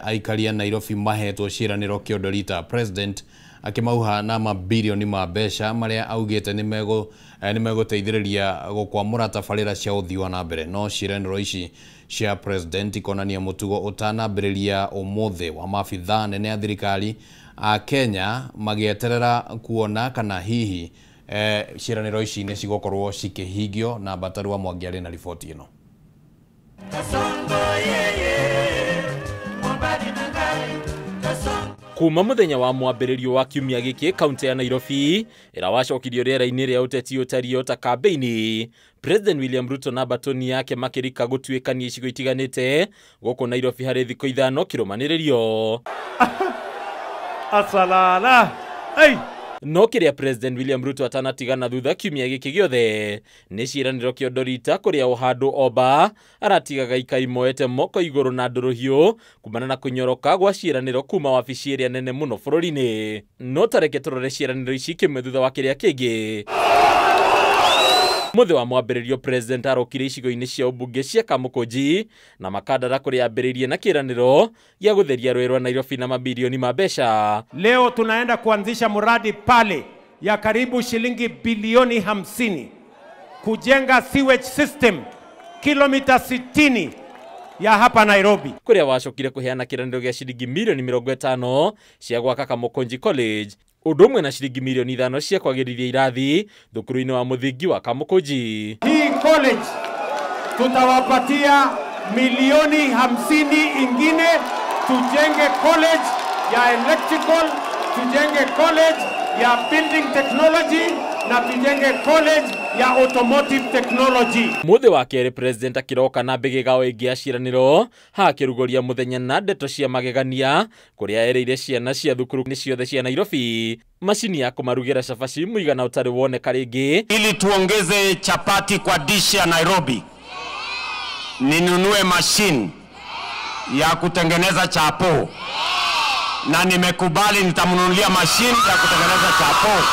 aikari a Nairobi mahetwo ciraniro kiondorita president akimauha na mabilioni ma mbeca maria augite nimeguteithiriria gukwamura tabarira cia uthii wa nambere no ciraniro ici cia president ikonania mutugo utanambiriria umuthi wa mabitha nene a thirikari a Kenya magieterera kuona kana hihi ciraniro ici ni cigokorwo cikihingio na Bataru wa Mwangi ari na riboti ino. Kuma muthenya wa mwambĩrĩrio wa kiumia gĩkĩ kaunti ya Nairobi ĩrawacokirio rĩera-inĩ rĩa ũteti ũtario ta kambeini, President William Ruto na batoni yake makĩrika gũtuĩkania icigo itiganĩte gũkũ Nairobi harĩ thikũ ithano kĩrũmanĩrĩrio. Asalala hey! No kĩrĩa President William Ruto atanatigana thutha kiumia gĩkĩ gĩothe nĩ ciĩranĩro kĩondorita kũrĩa ũhandũ oba aratigaga ikai moete moko igũrũ na ndũrũhiũ kumana na kũnyoroka gwa ciĩranĩro kuma wabici ĩrĩa nene mũno bũrũri-inĩ. No tareke tũrore ciĩranĩro ici kĩmwe thutha wa kĩrĩa kĩngĩ. Muthi wa mwambĩrĩrio president arokire icigo-inĩ cia ũmbunge cia Kamukunji na makandara kũrĩa ambĩrĩirie na kĩranĩro gĩa gũtheria rũĩ rwa Nairobi na mabilioni ma mbeca. Leo tunaenda kuanzisha mradi pale ya karibu shilingi bilioni 50 kujenga sewage system kilomita 60 ya hapa Nairobi. Kũrĩa wacokire kũheana kĩranĩro gĩa ciringi milioni 50 cia gwaka Kamukunji College, ũndũ ũmwe na ciringi milioni 5 cia kwagĩrithia irathi thukuru-inĩ wa mũthingi wa Kamukunji. Hii college tutawapatia milioni 50 ingine tujenge college ya electrical, tujenge college ya building technology na tujenge college ya automotive technology. Muthi wa kerĩ president akiroka na mbĩgĩgao ĩngĩ ya ciĩranĩro hakĩrugoria muthenya na ndeto cia magegania kũrĩa ereire ciana cia thukuru nĩ ciothe cia Nairobi mashini ya kũmarugĩra cabaci mũigana ũtarĩ woneka rĩngĩ. Ili tuongeze chapati kwa dish ya Nairobi, ninunue mashine ya kutengeneza chapo, na nimekubali nitamnunulia mashine ya kutengeneza chapo.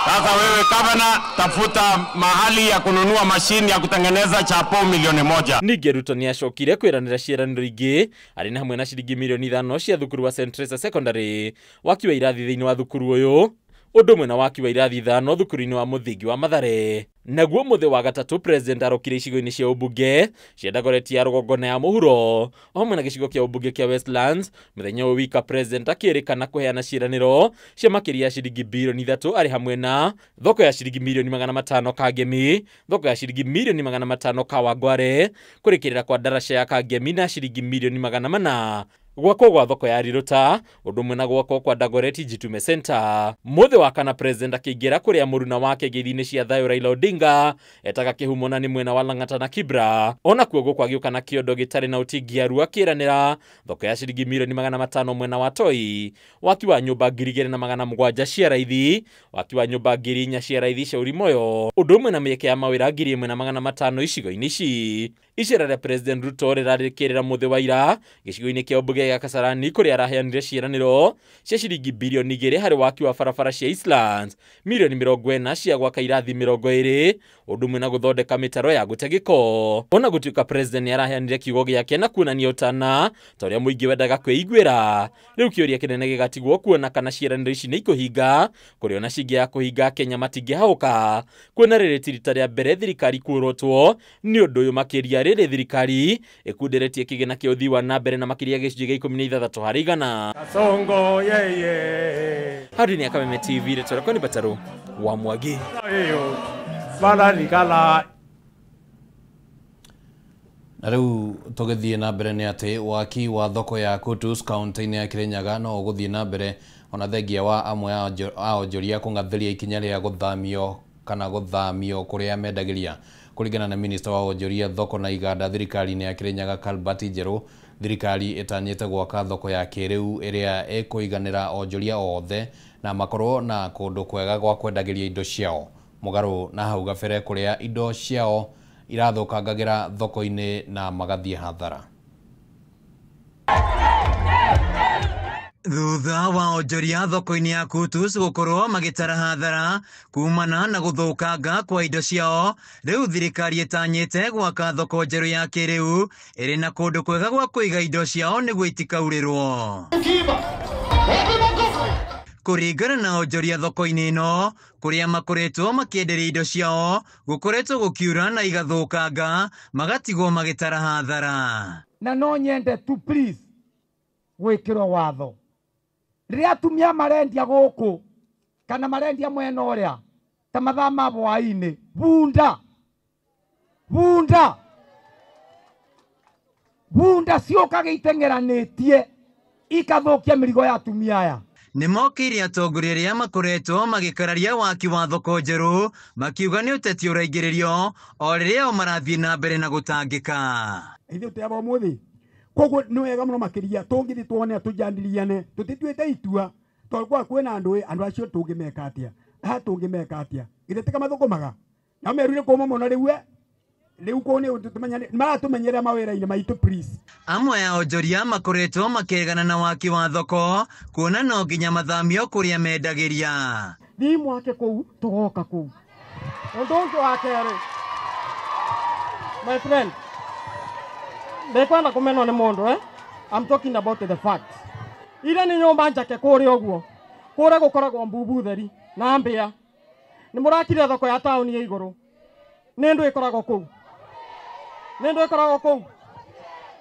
Sasa wewe gavana, tafuta mahali ya kununua mashine ya kutengeneza chapo milioni 1. Ningĩ Ruto nĩ acokire kwĩranĩra ciĩranĩro ingĩ arĩ na hamwe na ciringi milioni 5 cia thukuru wa St. Teresa Secondary, waki wa irathi thĩinĩ wa thukuru ũyũ, ũndũ ũmwe na waki wa irathi 5 thukuru-inĩ wa mũthingi wa Mathare. Naguo muthi wa gatatũ president arokire icigo-inĩ cia ũmbunge cia Dagoretti ya rũgongo na ya mũhuro hamwe na gĩcigo kĩa ũmbunge kĩa Westlands. Mũthenya ũyũ wika president akĩrĩkana kũheana ciĩranĩro cia makĩria ya ciringi bilioni 3 arĩ hamwe na thoko ya ciringi milioni 500 Kangemi, thoko ya ciringi milioni 500 Kawangware, kũrĩkĩrĩra kwa ndaraca ya Kangemi na ciringi milioni 400 gwakwo gwa thoko ya Riruta, ũndũ ũmwe na gwakwo kwa Dagoretti Jitume Center. Muthi wa kana president akĩingĩra kũrĩa mũruna wake ngeithi-inĩ cia thayũ Raila Odinga etaga kĩhumo na nĩ mwena wa Lang'ata na Kibra. Ona kuo gũkwagĩũka na kĩondo gĩtarĩ na ũtingiaru akĩranĩra thoko ya ciringi milioni 500 mwena wa Toi, waki wa nyũmba 2,700 cia raithi, waki wa nyũmba 4,000 cia raithi cia Urimoyo, ũndũ ũmwe na mĩeke ya mawĩra 1,500 icigo-inĩ ici. Icera rĩa President Ruto rĩrarĩkĩrĩra muthi wa ira gĩcigo-inĩ kĩa ũmbunge gĩa Kasarani kũrĩa araheanire ciĩranĩro cia ciringi bilioni 2 harĩ waki wa barabara cia Eastlands, milioni 40 cia gwaka irathi 20, ũndũ ũmwe na gũthondeka mĩtaro ya gũte gĩko. Ona gũtuĩka president nĩ araheanire kiugo gĩake na kuonania ũtana ta ũrĩa mũingĩ wendaga kwĩiguĩra, rĩu kĩũria kĩnene gĩgatigwo kuona kana ciĩranĩro ici nĩ ikũhinga, kũrĩa ona cingĩ ya kũhinga Kenya matingĩhaũka, kuona rĩrĩ ti rita rĩa mbere thirikari kuorotwo nĩ ũndũ ũyũ makĩria rĩrĩ thirikari ĩkunderetie kĩgĩna kĩa ũthii wa nambere na makĩria gĩcunjĩ gĩa 16 harĩ 100. Kasongo yeye. Hadi ni ya Kameme TV rĩtwa ni Bataru wa Mwangi. Bala nikala. Na rĩu tũgĩthiĩ na mbere nĩ atĩ waki wa thoko ya Kutus kaunti-inĩ ya Kirinyaga no ũgũthiĩ na mbere ona thengia wa amwe a onjoria kũng'athĩria ikinya rĩa gũthamio kana gũthamio kũrĩa mendagĩria. Kũringana na minista wa onjoria thoko na iganda thirikari-inĩ ya Kirinyaga Kalbert Njerũ, thirikari ĩtanyĩte gwaka thoko ya kĩrĩu ĩrĩa ĩkũiganĩra onjoria othe na makorwo na kũndũ kwega gwa kwendagĩria indo ciao, mũgarũ na hau gabere kũrĩa indo ciao irathũkangagĩra thoko-inĩ na magathiĩ hathara. Thutha wa onjoria thoko-inĩ ya Kutus gũkorwo magĩtara hathara kumana na gũthũkanga kwa indo ciao, rĩu thirikari ĩtanyĩte gwaka thoko njerũ ya kĩrĩu ĩrĩ na kũndũ kwega gwa kũiga indo ciao nĩguo itikaurĩrwo. Kũringana na onjoria thoko-inĩ ĩno, kũrĩa makoretwo makĩenderia indo ciao gũkoretwo gũkiura na igathũkanga, magatigwo magĩtara hathara. Na no nyende tu please gwĩkĩrwo watho. Rĩrĩa atumia marendia gũkũ kana marendia mwena ũrĩa ta mathaa ma hwaĩ-inĩ, bunda ciũkaga iteng'eranĩtie ikathũkia mĩrigo ya atumia aya. Nĩmokĩire atongoria arĩa makoretwo magĩkararia waki wa thoko njerũ makiuga nĩ ũteti ũraingĩrĩrio o rĩrĩa o marathiĩ na mbere na gũtangĩka. Ithuĩ tũyaba ũmũthĩ koguo nĩ wega mũno makĩria tũngĩthiĩ tuone tũjandiliane tũtituĩte itua tondũ kwĩna andũ acio tũngĩmeka atĩa githĩ tika mathũkũmaga na merire kũma mũno rĩu kũne maratumenyerera mawĩra-inĩ maitũ please. Amwe ya onjoria makoretwo makĩregana na waki wa thoko kuona no nginya mathamio kũrĩa mendagĩria. Thiĩ mwake kũu tũgoka kũu. Ũndũ ũcio wa kerĩ, my friend, ndekwenda kũmenwo nĩ mũndũ I'm talking about the facts. Ile nĩ nyũmba njake kũrĩa ũguo kũrĩa gũkoragwo mbubu theri na mbĩa. Nĩ mũrakire thoko ya taũni ya igũrũ. Nĩ ndũ ĩkoragwo kũu.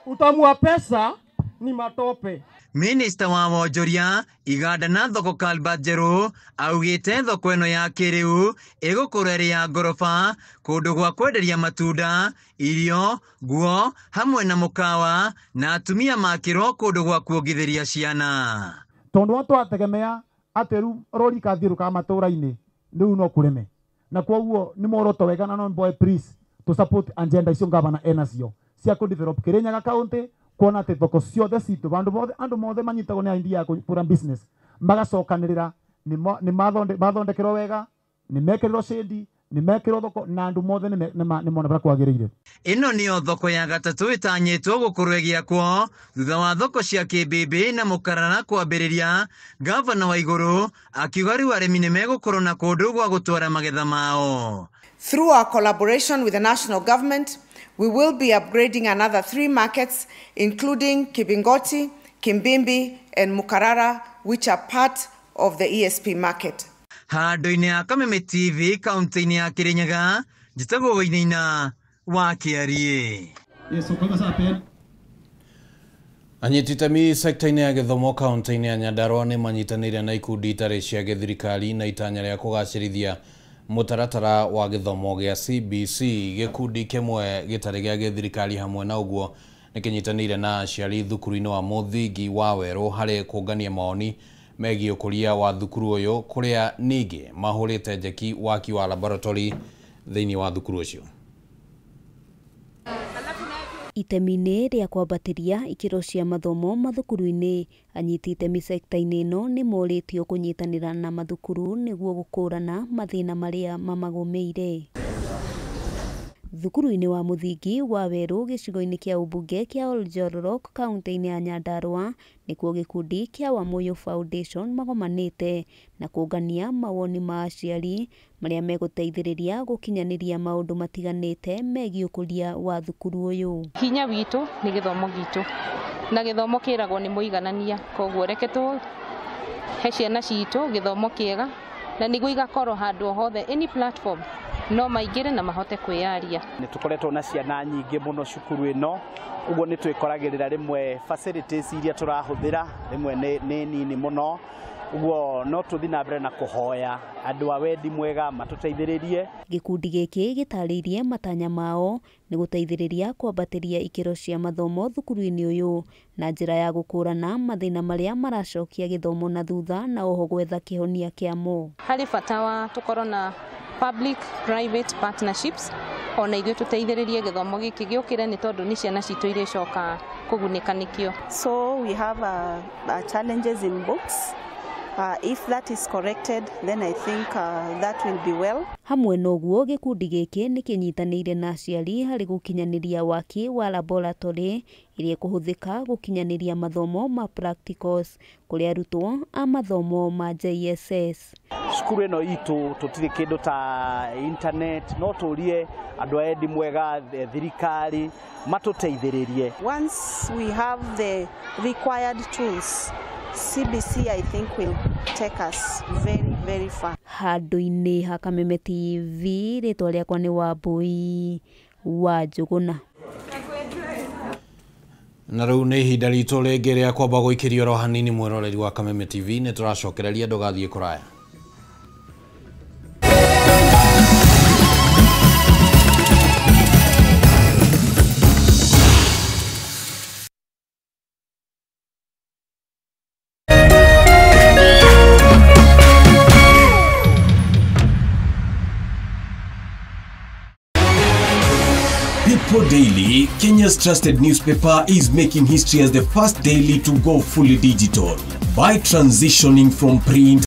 Utamu wa pesa ni matope. Minista wa wonjoria iganda na thoko Kalbat Njerũ augĩte thoko ĩno ya kĩrĩu ĩgũkorwo ĩrĩ ya ngoroba, kũndũ gwa kwenderia matunda, irio, nguo hamwe na mũkawa na atumia makĩrwo kũndũ gwa kuongithĩria ciana. Tondũ twategemea atĩ rĩu rori kathiũrũka matũra-inĩ rĩu no kũreme. Na kwoguo nĩ muoroto wega na no boy please to support agenda icio ngavana enacio cia ku develop Kirinyaga County, kuona atĩ thoko ciothe citũ andũ mothe manyitagwo nĩ idea ya kũra business magacokanĩrĩra nĩ mathondekerwo wega, nĩ mekĩrĩrwo shade, nĩ mekĩrwo thoko na andũ mothe nĩ mona bara kwagĩrĩire. Ĩno nĩyo thoko ya gatatũ ĩtanyĩtwo gũkorwo ĩgĩakwo thutha wa thoko cia Kĩmbĩmbĩ na Mũkarara kwambĩrĩria. Gavana wa igũrũ akiuga rĩu arĩmi nĩ megũkorwo na kũndũ gwa gũtwara magetha mao. Through our collaboration with the national government, we will be upgrading another 3 markets, including Kibingoti, Kimbimbi, and Mukarara, which are part of the ESP market. Handũ-inĩ ya Kameme TV, kaunti-inĩ ya Kirinyaga, njĩtagwo Wainaina wa Kĩarie. Anyiti itemi sekta-inĩ ya gĩthomo kaunti-inĩ ya Nyandarua nĩ manyitanĩire na ikundi itarĩ cia gĩthirikari na itanya rĩa kũgacĩrithia mũtaratara wa gĩthomo gĩa CBC. Gĩkundi kĩmwe gĩtarĩ gĩa gĩthirikari hamwe na ũguo nĩ kĩnyitanĩire na aciari thukuru-inĩ wa mũthingi wa Werũ harĩ kũngania maoni megiĩ ũkũria wa thukuru ũyũ, kũrĩa ningĩ mahũrĩte njeki waki wa laboratory thĩinĩ wa thukuru ũcio. Itemi-inĩ rĩa kwambatĩria ikĩro cia mathomo mathukuru-inĩ, anyiti itemi sekta-inĩ ĩno nĩ morĩtio kũnyitanĩra na mathukuru nĩguo gũkũrana mathĩna marĩa mamagũmĩire. Thukuru-inĩ wa mũthingi wa Werũ gĩcigo-inĩ kĩa ũmbunge kĩa Oljororok kaunti-inĩ ya Nyandarua nĩkuo gĩkundi kĩa Wamuyu Foundation magomanĩte na kũngania mawoni ma aciari marĩa megũteithĩrĩria gũkinyanĩria maũndũ matiganĩte megiĩ ũkũria wa thukuru ũyũ. Hinya witũ nĩ gĩthomo gitũ na gĩthomo kĩragwo nĩ mũiganania, koguo reke he ciana citũ gĩthomo kĩega na nĩguo igakorwo handũ hothe any platform no maingĩre na mahote kwĩyaria. Nĩ tũkoretwo na ciana nyingĩ mũno cukuru ĩno, ũguo nĩ twĩkoragĩrĩra rĩmwe facilities iria tũrahũthĩra rĩmwe nĩ nini mũno, ũguo no tũthiĩ na mbere na kũhoya andũ a wendi mwega matũteithĩrĩrie. Gĩkundi gĩkĩ gĩtarĩirie matanya mao nĩ gũteithĩrĩria kwambatĩria ikĩro cia mathomo thukuru-inĩ ũyũ na njĩra ya gũkũrana mathĩna marĩa maracokia gĩthomo na thutha na oho gwetha kĩhonia kĩamo. Harĩ bata wa tũkorwo na public private partnerships ona ithuĩ tũteithĩrĩrie gĩthomo gĩkĩ gĩũkĩre nĩ tondũ nĩ ciana citũ iria icoka kũgunĩka nĩkĩo. So we have challenges in books. If that is corrected, then I think that will be well. Hamwe noguo gikundi giki ni kinyitanire na aciari hari gukinyaniria waki wa laboratory iria kuhuthika gukinyaniria mathomo ma practicals kuri arutwo a mathomo ma JSS. Cukuru ino itu tutire kindu ta internet no turie andu endi mwega thirikari matuteithiririe. Once we have the required tools, CBC I think will take us very far. Handu-ini ha Kameme TV ritwa riakwa ni Wambui wa Njuguna. Na riu ni ihinda ritu ringi ria kwamba guikirio ro hanini mwiroreri wa Kameme TV ni turacokereria ndugathie kuraya. People Daily, Kenya's trusted newspaper, is making history as the first daily to go fully digital by transitioning from print